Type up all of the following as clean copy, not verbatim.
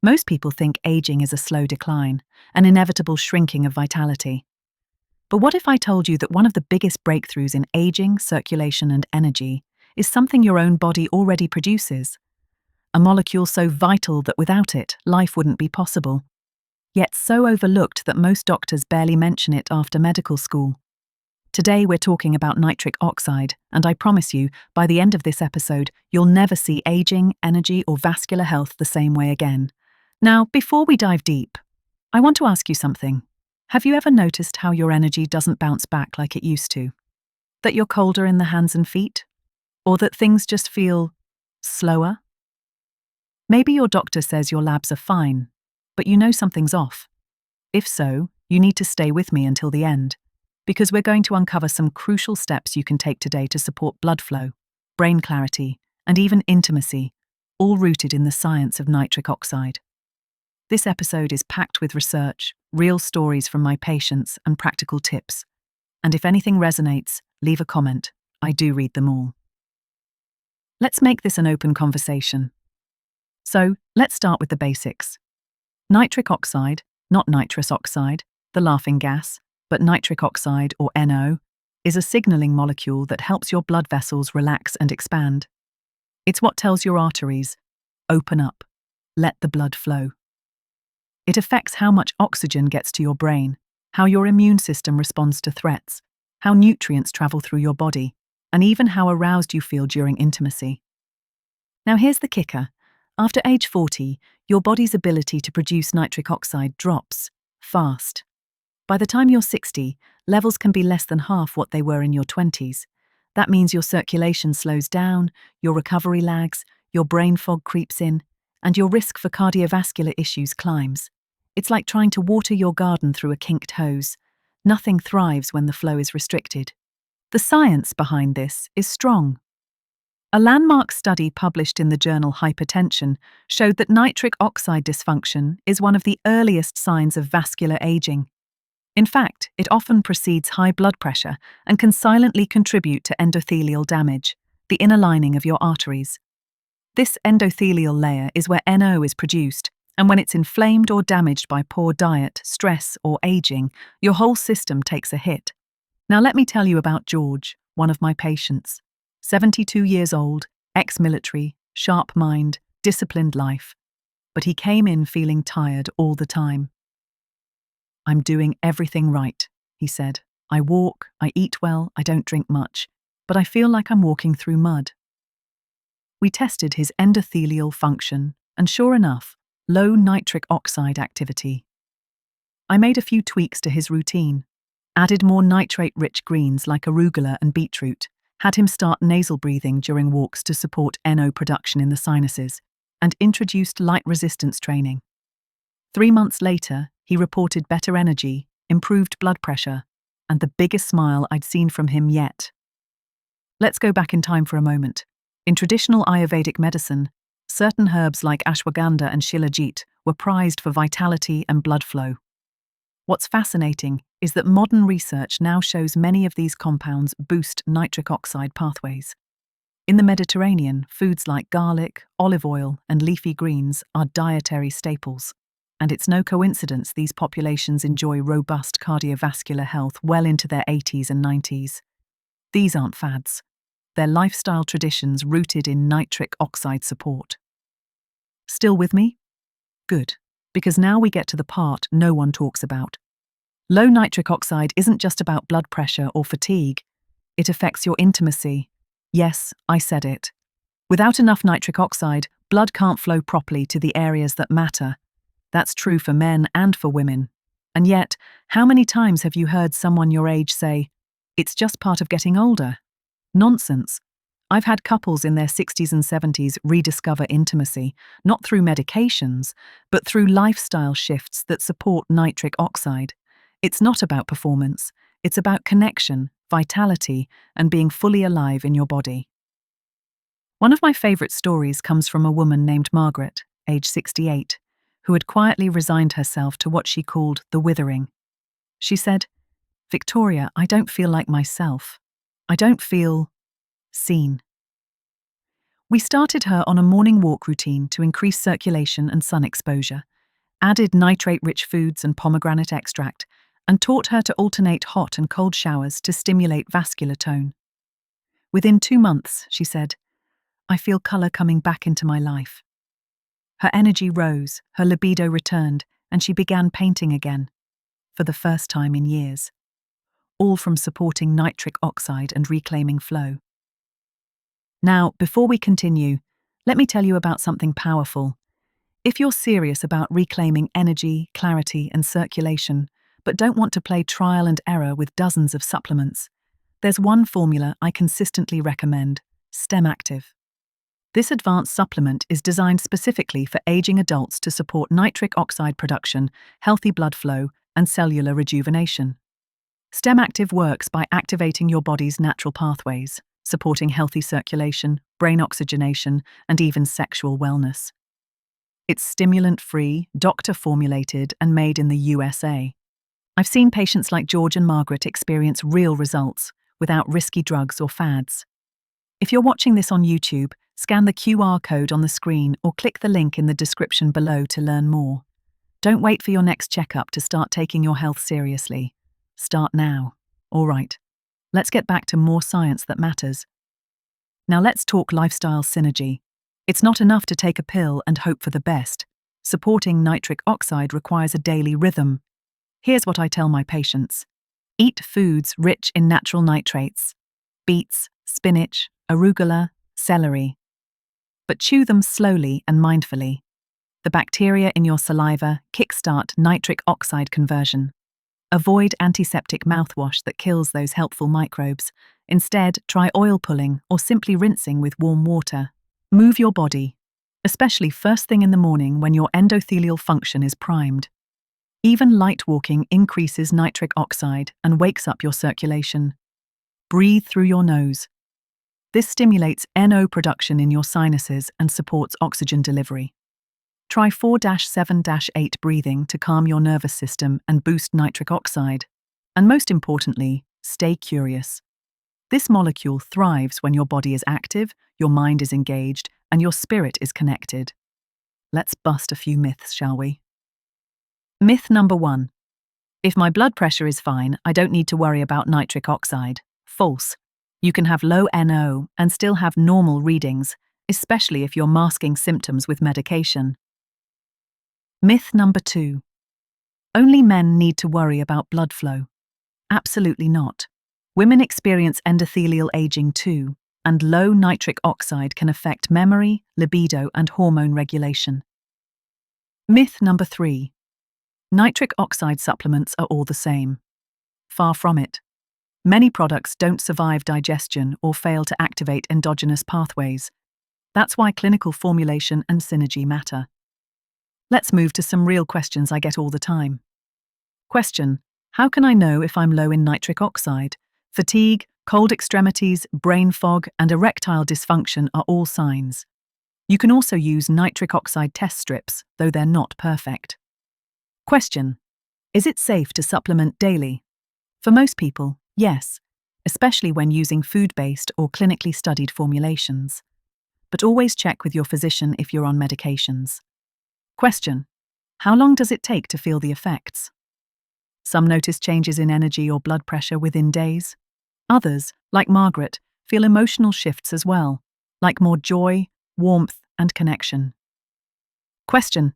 Most people think aging is a slow decline, an inevitable shrinking of vitality. But what if I told you that one of the biggest breakthroughs in aging, circulation, and energy is something your own body already produces? A molecule so vital that without it, life wouldn't be possible. Yet so overlooked that most doctors barely mention it after medical school. Today we're talking about nitric oxide, and I promise you, by the end of this episode, you'll never see aging, energy, or vascular health the same way again. Now, before we dive deep, I want to ask you something. Have you ever noticed how your energy doesn't bounce back like it used to? That you're colder in the hands and feet? Or that things just feel slower? Maybe your doctor says your labs are fine, but you know something's off. If so, you need to stay with me until the end, because we're going to uncover some crucial steps you can take today to support blood flow, brain clarity, and even intimacy, all rooted in the science of nitric oxide. This episode is packed with research, real stories from my patients, and practical tips. And if anything resonates, leave a comment. I do read them all. Let's make this an open conversation. So, let's start with the basics. Nitric oxide, not nitrous oxide, the laughing gas, but nitric oxide, or NO, is a signaling molecule that helps your blood vessels relax and expand. It's what tells your arteries, open up, let the blood flow. It affects how much oxygen gets to your brain, how your immune system responds to threats, how nutrients travel through your body, and even how aroused you feel during intimacy. Now here's the kicker. After age 40, your body's ability to produce nitric oxide drops fast. By the time you're 60, levels can be less than half what they were in your 20s. That means your circulation slows down, your recovery lags, your brain fog creeps in, and your risk for cardiovascular issues climbs. It's like trying to water your garden through a kinked hose. Nothing thrives when the flow is restricted. The science behind this is strong. A landmark study published in the journal Hypertension showed that nitric oxide dysfunction is one of the earliest signs of vascular aging. In fact, it often precedes high blood pressure and can silently contribute to endothelial damage, the inner lining of your arteries. This endothelial layer is where NO is produced, and when it's inflamed or damaged by poor diet, stress, or aging, your whole system takes a hit. Now let me tell you about George, one of my patients. 72 years old, ex-military, sharp mind, disciplined life. But he came in feeling tired all the time. "I'm doing everything right," he said. "I walk, I eat well, I don't drink much, but I feel like I'm walking through mud." We tested his endothelial function, and sure enough, low nitric oxide activity. I made a few tweaks to his routine, added more nitrate-rich greens like arugula and beetroot, had him start nasal breathing during walks to support NO production in the sinuses, and introduced light resistance training. 3 months later, he reported better energy, improved blood pressure, and the biggest smile I'd seen from him yet. Let's go back in time for a moment. In traditional Ayurvedic medicine, certain herbs like ashwagandha and shilajit were prized for vitality and blood flow. What's fascinating is that modern research now shows many of these compounds boost nitric oxide pathways. In the Mediterranean, foods like garlic, olive oil, and leafy greens are dietary staples. And it's no coincidence these populations enjoy robust cardiovascular health well into their 80s and 90s. These aren't fads. They're lifestyle traditions rooted in nitric oxide support. Still with me? Good, because now we get to the part no one talks about. Low nitric oxide isn't just about blood pressure or fatigue. It affects your intimacy. Yes, I said it. Without enough nitric oxide, blood can't flow properly to the areas that matter. That's true for men and for women. And yet, how many times have you heard someone your age say, "It's just part of getting older"? Nonsense. I've had couples in their 60s and 70s rediscover intimacy, not through medications, but through lifestyle shifts that support nitric oxide. It's not about performance, it's about connection, vitality, and being fully alive in your body. One of my favorite stories comes from a woman named Margaret, age 68, who had quietly resigned herself to what she called the withering. She said, "Victoria, I don't feel like myself. I don't feel seen." We started her on a morning walk routine to increase circulation and sun exposure, added nitrate-rich foods and pomegranate extract, and taught her to alternate hot and cold showers to stimulate vascular tone. Within 2 months, she said, I feel color coming back into my life. Her energy rose, her libido returned, and she began painting again, for the first time in years. All from supporting nitric oxide and reclaiming flow. Now, before we continue, let me tell you about something powerful. If you're serious about reclaiming energy, clarity, and circulation, but don't want to play trial and error with dozens of supplements, there's one formula I consistently recommend: STEM Active. This advanced supplement is designed specifically for aging adults to support nitric oxide production, healthy blood flow, and cellular rejuvenation. STEM Active works by activating your body's natural pathways, supporting healthy circulation, brain oxygenation, and even sexual wellness. It's stimulant-free, doctor-formulated, and made in the USA. I've seen patients like George and Margaret experience real results without risky drugs or fads. If you're watching this on YouTube, scan the QR code on the screen or click the link in the description below to learn more. Don't wait for your next checkup to start taking your health seriously. Start now. All right, let's get back to more science that matters. Now let's talk lifestyle synergy. It's not enough to take a pill and hope for the best. Supporting nitric oxide requires a daily rhythm. Here's what I tell my patients. Eat foods rich in natural nitrates: beets, spinach, arugula, celery. But chew them slowly and mindfully. The bacteria in your saliva kickstart nitric oxide conversion. Avoid antiseptic mouthwash that kills those helpful microbes. Instead, try oil pulling or simply rinsing with warm water. Move your body, especially first thing in the morning when your endothelial function is primed. Even light walking increases nitric oxide and wakes up your circulation. Breathe through your nose. This stimulates NO production in your sinuses and supports oxygen delivery. Try 4-7-8 breathing to calm your nervous system and boost nitric oxide. And most importantly, stay curious. This molecule thrives when your body is active, your mind is engaged, and your spirit is connected. Let's bust a few myths, shall we? Myth number 1. If my blood pressure is fine, I don't need to worry about nitric oxide. False. You can have low NO and still have normal readings, especially if you're masking symptoms with medication. Myth number 2. Only men need to worry about blood flow. Absolutely not. Women experience endothelial aging too, and low nitric oxide can affect memory, libido, and hormone regulation. Myth number 3. Nitric oxide supplements are all the same. Far from it. Many products don't survive digestion or fail to activate endogenous pathways. That's why clinical formulation and synergy matter. Let's move to some real questions I get all the time. Question: how can I know if I'm low in nitric oxide? Fatigue, cold extremities, brain fog, and erectile dysfunction are all signs. You can also use nitric oxide test strips, though they're not perfect. Question: is it safe to supplement daily? For most people, yes, especially when using food-based or clinically studied formulations. But always check with your physician if you're on medications. Question: how long does it take to feel the effects? Some notice changes in energy or blood pressure within days. Others, like Margaret, feel emotional shifts as well, like more joy, warmth, and connection. Question: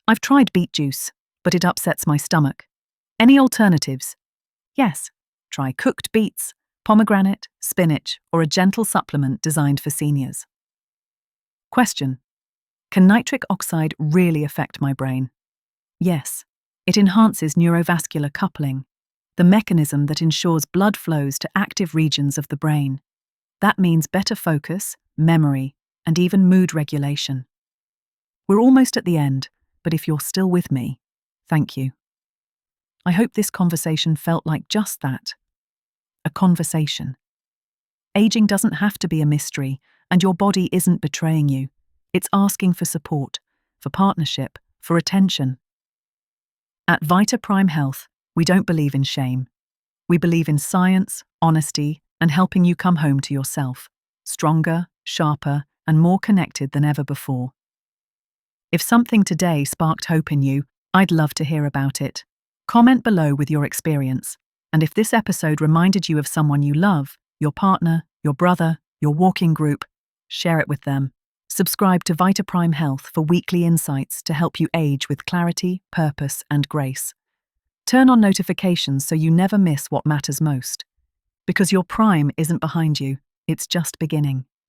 I've tried beet juice, but it upsets my stomach. Any alternatives? Yes, try cooked beets, pomegranate, spinach, or a gentle supplement designed for seniors. Question: can nitric oxide really affect my brain? Yes, it enhances neurovascular coupling, the mechanism that ensures blood flows to active regions of the brain. That means better focus, memory, and even mood regulation. We're almost at the end, but if you're still with me, thank you. I hope this conversation felt like just that. A conversation. Aging doesn't have to be a mystery, and your body isn't betraying you. It's asking for support, for partnership, for attention. At VitaPrime Health, we don't believe in shame. We believe in science, honesty, and helping you come home to yourself, stronger, sharper, and more connected than ever before. If something today sparked hope in you, I'd love to hear about it. Comment below with your experience. And if this episode reminded you of someone you love, your partner, your brother, your walking group, share it with them. Subscribe to VitaPrime Health for weekly insights to help you age with clarity, purpose, and grace. Turn on notifications so you never miss what matters most. Because your prime isn't behind you, it's just beginning.